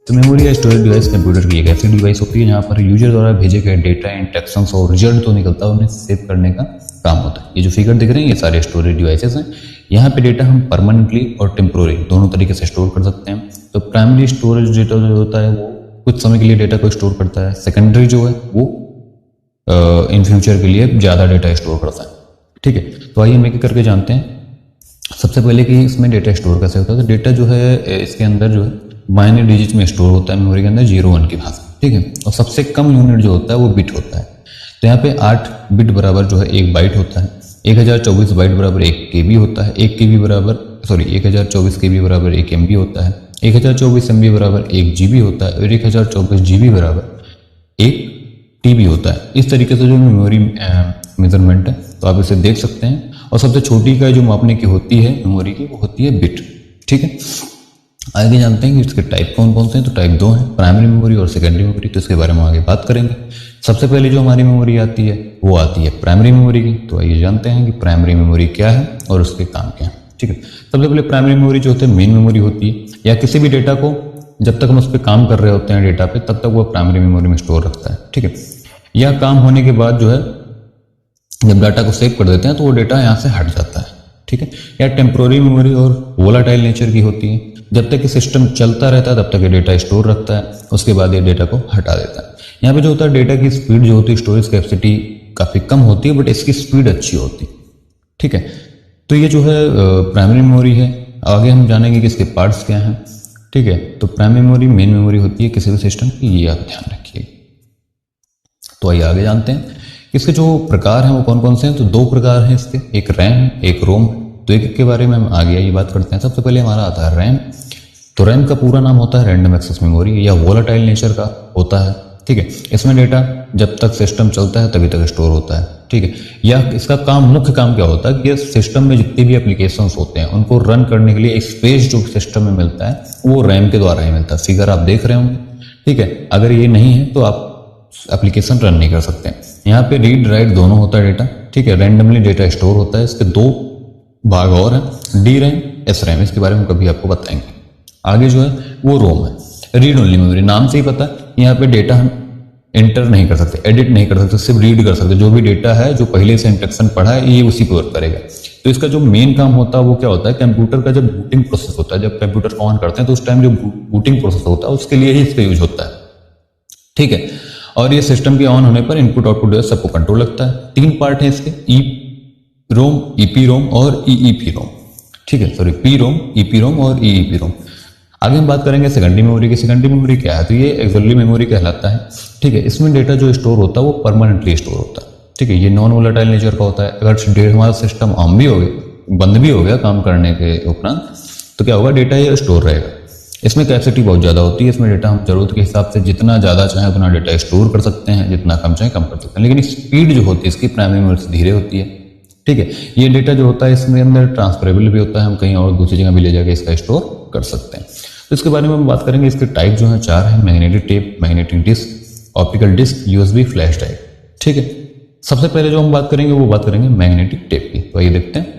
तो मेमोरी या storage device computer की एक ऐसी डिवाइस होती है जहाँ पर यूजर द्वारा भेजे गए डेटा, इंस्ट्रक्शंस और रिजल्ट तो निकलता है, उन्हें सेव करने का काम होता है। ये जो फिगर दिख रहे हैं ये सारे स्टोरेज डिवाइसेस हैं। यहाँ पे डेटा हम परमानेंटली और टेम्पोररी दोनों तरीके से स्टोर कर सकते हैं। तो प्राइमरी स्टोरेज डेटा जो होता है वो कुछ समय के लिए डेटा को स्टोर करता है। सेकेंडरी जो है वो इन फ्यूचर के लिए ज़्यादा डेटा स्टोर करता है। ठीक है, तो आइए हम एक करके जानते हैं। सबसे पहले कि इसमें डेटा स्टोर कैसे होता है। तो डेटा जो है इसके अंदर जो है बाइनरी डिजिट में स्टोर होता है मेमोरी के अंदर 0-1 की भाषा। ठीक है, और सबसे कम यूनिट जो होता है वो बिट होता है। तो यहाँ पे 8 बिट बराबर जो है 1 बाइट होता है। 1024 बाइट बराबर 1 KB होता है। 1 KB बराबर 1024 KB बराबर 1 MB होता है। 1024 MB बराबर 1 GB होता है और 1024 GB बराबर 1 TB होता है। इस तरीके से जो मेमोरी मेजरमेंट है तो आप इसे देख सकते हैं। और सबसे छोटी का जो मापने की होती है मेमोरी की वो होती है बिट। ठीक है, आगे जानते हैं कि इसके टाइप कौन कौन से हैं। तो टाइप 2 है, प्राइमरी मेमोरी और सेकेंडरी मेमोरी। तो इसके बारे में आगे बात करेंगे। सबसे पहले जो हमारी मेमोरी आती है वो आती है प्राइमरी मेमोरी की। तो आइए जानते हैं कि प्राइमरी मेमोरी क्या है और उसके काम क्या है। ठीक है, सबसे पहले प्राइमरी मेमोरी जो होती है मेन मेमोरी होती है, या किसी भी डेटा को जब तक हम उस पर काम कर रहे होते हैं डेटा पे तब तक वो प्राइमरी मेमोरी में स्टोर रखता है। ठीक है, यह काम होने के बाद जो है जब डाटा को सेव कर देते हैं तो वो डेटा यहाँ से हट जाता है। ठीक है, या टेम्पोररी मेमोरी और वोलाटाइल नेचर की होती है। जब तक ये सिस्टम चलता रहता है तब तक ये डेटा स्टोर रखता है, उसके बाद ये डेटा को हटा देता है। यहाँ पे जो होता है डेटा की स्पीड जो होती है, स्टोरेज कैपेसिटी काफ़ी कम होती है बट इसकी स्पीड अच्छी होती है। ठीक है, तो ये जो है प्राइमरी मेमोरी है। आगे हम जानेंगे कि इसके पार्ट्स क्या हैं। ठीक है, तो प्राइमरी मेमोरी मेन मेमोरी होती है किसी भी सिस्टम की, ये आप ध्यान रखिए। तो आइए आगे जानते हैं इसके जो प्रकार हैं वो कौन कौन से हैं। तो 2 प्रकार हैं इसके, एक रैम है एक रोम है। तो एक के बारे में हम आगे ये बात करते हैं। सबसे पहले हमारा आता है रैम। तो रैम का पूरा नाम होता है रैंडम एक्सेस मेमोरी या वोलाटाइल नेचर का होता है। ठीक है, इसमें डेटा जब तक सिस्टम चलता है तभी तक स्टोर होता है। ठीक है, या इसका काम मुख्य काम क्या होता है कि सिस्टम में जितने भी एप्लीकेशंस होते हैं उनको रन करने के लिए एक स्पेस जो सिस्टम में मिलता है वो रैम के द्वारा ही मिलता है। फिगर आप देख रहे होंगे। ठीक है, अगर ये नहीं है तो आप एप्लीकेशन रन नहीं कर सकते। यहाँ पे रीड राइट दोनों होता है डेटा। ठीक है, रैंडमली डेटा स्टोर होता है। इसके 2 भाग और हैं, डी रैम एस रैम। इसके बारे में कभी आपको बताएंगे। आगे जो है वो रोम है, रीड ओनली मेमोरी। नाम से ही पता है यहाँ पे डेटा हम एंटर नहीं कर सकते, एडिट नहीं कर सकते, सिर्फ रीड कर सकते। जो भी डेटा है जो पहले से इंस्ट्रक्शन पढ़ा है ये उसी पर वर्क करेगा। तो इसका जो मेन काम होता है वो क्या होता है, कंप्यूटर का जब बूटिंग प्रोसेस होता है, जब कंप्यूटर को ऑन करते हैं तो उस टाइम जो बूटिंग प्रोसेस होता है उसके लिए ही इसका यूज होता है। ठीक है, और ये सिस्टम के ऑन होने पर इनपुट आउटपुट सबको कंट्रोल लगता है। 3 पार्ट है इसके, ई रोम, ईपी रोम और ईईपी रोम। ठीक है, सॉरी, पी रोम, ईपी रोम और ईईपी रोम। आगे हम बात करेंगे सेकेंडरी मेमोरी की। सेकेंडरी मेमोरी क्या है, तो ये एक्सुअली मेमोरी कहलाता है। ठीक है, इसमें डेटा जो स्टोर होता है वो परमानेंटली स्टोर होता है। ठीक है, ये नॉन वोलेटाइल नेचर का होता है। अगर हमारा सिस्टम ऑन भी हो गया, बंद भी हो गया काम करने के उपरांत, तो क्या होगा, डेटा ये स्टोर रहेगा। इसमें कैपेसिटी बहुत ज़्यादा होती है। इसमें डेटा हम जरूरत के हिसाब से जितना ज़्यादा चाहें उतना डेटा स्टोर कर सकते हैं, जितना कम चाहें कम कर सकते हैं। लेकिन स्पीड जो होती है इसकी प्राइमरी मेमोरी से धीरे होती है। ठीक है, ये डेटा जो होता है इसमें अंदर ट्रांसफरेबल भी होता है, हम कहीं और दूसरी जगह भी ले जाकर इसका स्टोर कर सकते हैं। तो इसके बारे में हम बात करेंगे। इसके टाइप जो है 4 है, magnetic tape, magnetic disk, optical disk, USB, flash drive. ठीक है, सबसे पहले जो हम बात करेंगे वो बात करेंगे मैग्नेटिक टेप की। तो ये देखते हैं,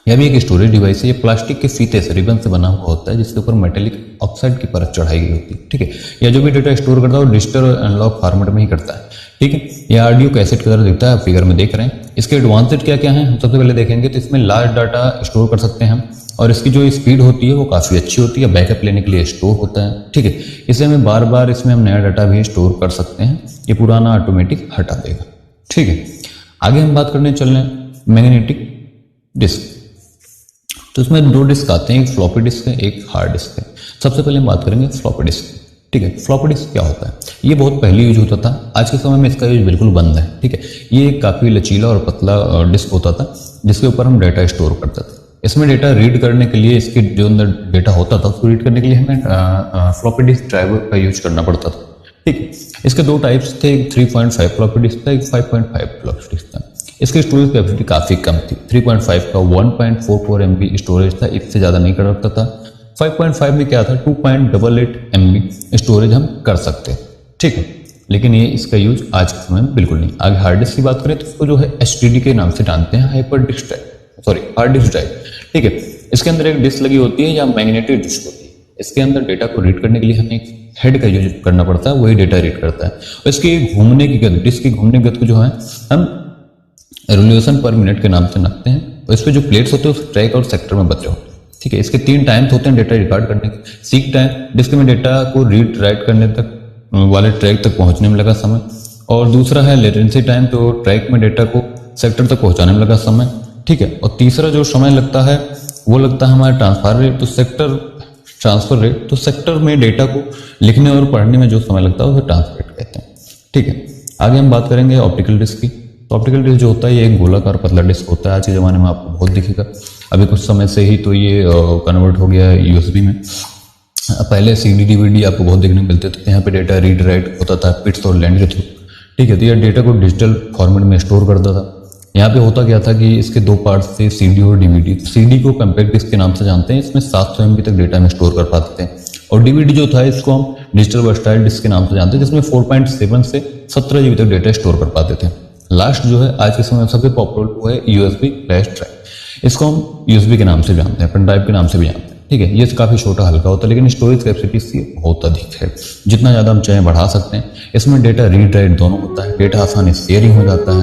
यह भी एक स्टोरेज डिवाइस है। ये प्लास्टिक के फीते से, रिबन से बना हुआ होता है जिसके ऊपर मेटेलिक ऑक्साइड की परत चढ़ाई गई होती है। ठीक है, यह जो भी डेटा स्टोर करता है वो डिजिटल और एनालॉग फॉर्मेट में ही करता है। ठीक है, यह ऑडियो कैसेट की तरह दिखता है, फिगर में देख रहे हैं। इसके एडवांसेड क्या क्या है हम सबसे पहले देखेंगे। तो इसमें लार्ज डाटा स्टोर कर सकते हैं हम, और इसकी जो स्पीड होती है वो काफ़ी अच्छी होती है, बैकअप लेने के लिए स्टोर होता है। ठीक है, इसे हमें बार बार इसमें हम नया डाटा भी स्टोर कर सकते हैं, ये पुराना ऑटोमेटिक हटा देगा। ठीक है, आगे हम बात करने चल रहे हैं मैग्नेटिक डिस्क। तो इसमें 2 डिस्क आते हैं, एक फ्लॉपी डिस्क है, एक हार्ड डिस्क है। सबसे पहले हम बात करेंगे फ्लॉपी डिस्क। ठीक है, फ्लॉपी डिस्क क्या होता है, ये बहुत पहले यूज होता था। आज के समय में इसका यूज बिल्कुल बंद है। ठीक है, ये काफ़ी लचीला और पतला डिस्क होता था जिसके ऊपर हम डेटा स्टोर करते थे। इसमें डेटा रीड करने के लिए, इसके जो अंदर डेटा होता था उसको रीड करने के लिए हमें फ्लॉपी डिस्क ड्राइवर का यूज करना पड़ता था। ठीक है, इसके 2 टाइप्स थे, एक 3.5 फ्लॉपी डिस्क था, एक 5.5 फ्लॉपी डिस्क था। इसकी स्टोरेज कैपेसिटी काफ़ी कम थी। 3.5 का 1.44 MB स्टोरेज था, इससे ज़्यादा नहीं कर सकता था। 5.5 में क्या था, 2.88 MB स्टोरेज हम कर सकते। ठीक है, लेकिन ये इसका यूज आज के समय में बिल्कुल नहीं। आगे हार्ड डिस्क की बात करें तो इसको जो है HDD के नाम से जानते हैं, hyper disk drive, sorry hard disk drive. ठीक है, इसके अंदर एक डिस्क लगी होती है या मैग्नेटिक डिस्क होती है। इसके अंदर डेटा को रीड करने के लिए हमें एक हेड का यूज करना पड़ता है, वही डेटा रीड करता है। और इसके घूमने की गति, डिस्क की घूमने की गति को जो है हम रेवोल्यूशन पर मिनट के नाम से नापते हैं। और इस पे जो प्लेट्स होते हैं उस ट्रैक और सेक्टर में बचे होते हैं, ठीक है। इसके 3 टाइम्स होते हैं डेटा रिकॉर्ड करने के। सीक टाइम, डिस्क में डेटा को रीड राइट करने तक वाले ट्रैक तक पहुंचने में लगा समय, और दूसरा है लेटेंसी टाइम, तो ट्रैक में डेटा को सेक्टर तक पहुंचाने में लगा समय, ठीक है। और तीसरा जो समय लगता है वो लगता है हमारा ट्रांसफर रेट, तो सेक्टर ट्रांसफर रेट, तो सेक्टर में डेटा को लिखने और पढ़ने में जो समय लगता है उसे ट्रांसफर रेट कहते हैं, ठीक है। आगे हम बात करेंगे ऑप्टिकल डिस्क की। तो ऑप्टिकल डिस्क जो होता है ये एक गोलाकार पतला डिस्क होता है। आज के ज़माने में आपको बहुत दिखेगा, अभी कुछ समय से ही तो ये कन्वर्ट हो गया है यूएसबी में। पहले सीडी डीवीडी आपको बहुत देखने को मिलते थे, यहाँ पे डेटा रीड राइट होता था पिट्स और लैंड के थ्रू, ठीक है। तो यह डेटा को डिजिटल फॉर्मेट में स्टोर करता था। यहाँ पे होता क्या था कि इसके 2 पार्ट्स थे, सीडी और डीवीडी। सीडी को कम्पैक्ट डिस्क के नाम से जानते हैं, इसमें 700 MB तक डेटा में स्टोर कर पाते थे। और डीवीडी जो था इसको हम डिजिटल वर्सटाइल डिस्क के नाम से जानते हैं, जिसमें 4.7 से 17 GB तक डेटा स्टोर कर पाते थे। लास्ट जो है आज के समय में सबसे पॉपुलर वो है यूएसबी फ्लैश ड्राइव। इसको हम यूएसबी के नाम से जानते हैं, पेन ड्राइव के नाम से भी जानते हैं, ठीक है। ये काफी छोटा हल्का होता है, लेकिन स्टोरेज कैपेसिटी इसकी बहुत अधिक है, जितना ज्यादा हम चाहें बढ़ा सकते हैं। इसमें डेटा रीड राइट दोनों होता है, डेटा आसानी से शेयरिंग हो जाता है।